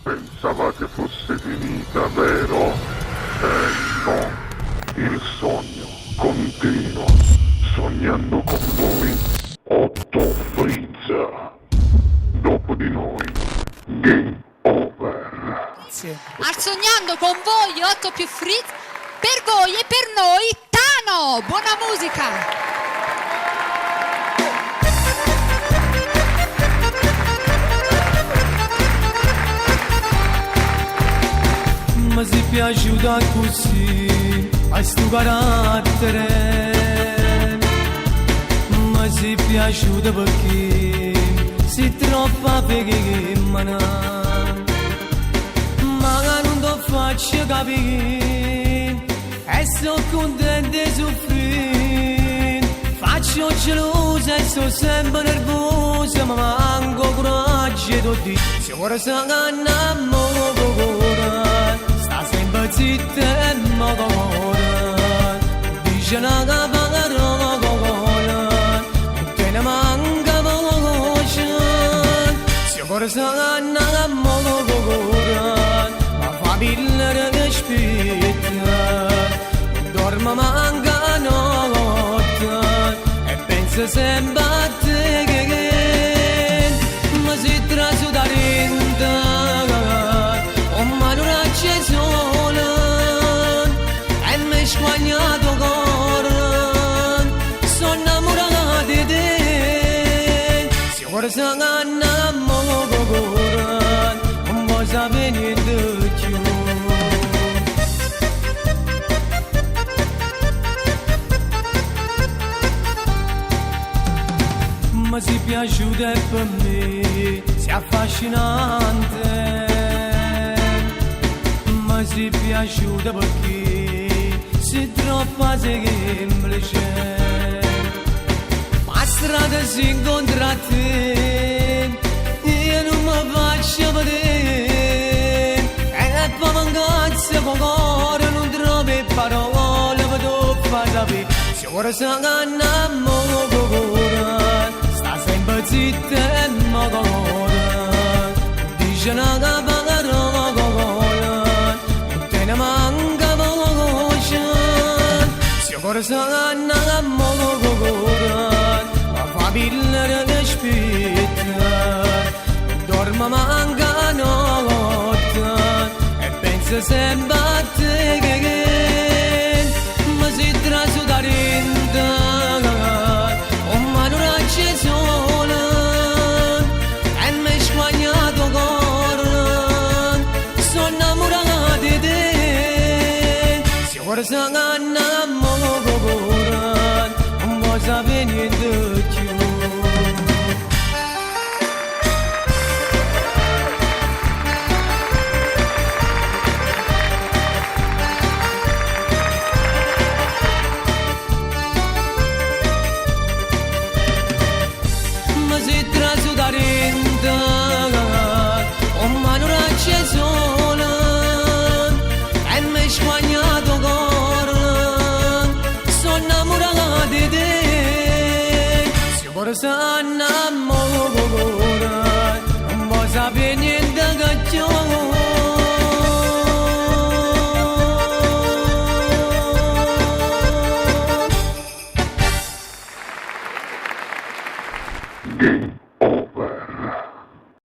Pensavate fosse finita, vero? No, il sogno continua, sognando con voi Otto Frizza. Dopo di noi, game over. Grazie. Al sognando con voi 8 più Fritz, per voi e per noi Tano. Buona musica. Ma si piaciuta così a sto carattere, ma si piaciuta perché si troppa pegna, ma non ti faccio capire e sono contenta di soffrire, faccio gelosa e sono sempre nervosa, ma manco coraggio e ti dico se ora sono innamorata. Sempre zitta e mogora, dice una parola, non te ne manca voce. Se ora sono innamorata, ma fa pillere che spetta, dormo manca notte e penso sempre a te che mi si trasu da rinda. C'è sole e mi sguagnato cuore, sono innamorata di te. Se ora sono innamorata, non vuoi sapere niente più. Ma si piaciuta per me, sei affascinante. Ma si piaciuta perché sei troppo semplice. Ma strada si incontra a te, io non mi faccio vedere. E poi mancanza con cuore, non trovi parole per tu far sapere. Se ora sono innamorata, sta sempre zitta e mogora, dice una parola. Ne manca voce, se ora sono innamorata, ma fa pillere che spetta, dormo manca notte e penso sempre a te che mi si trasu da rinda, un mano c'è sole e mi sguagnato cuore, sono innamorata di te. Ora sono innamorata, non vuoi sapere niente più. Ma si trasu da rinda, un mano c'è sole e mi sguagnato cuore, sono innamorata di te. Se ora sono innamorata, non vuoi sapere niente.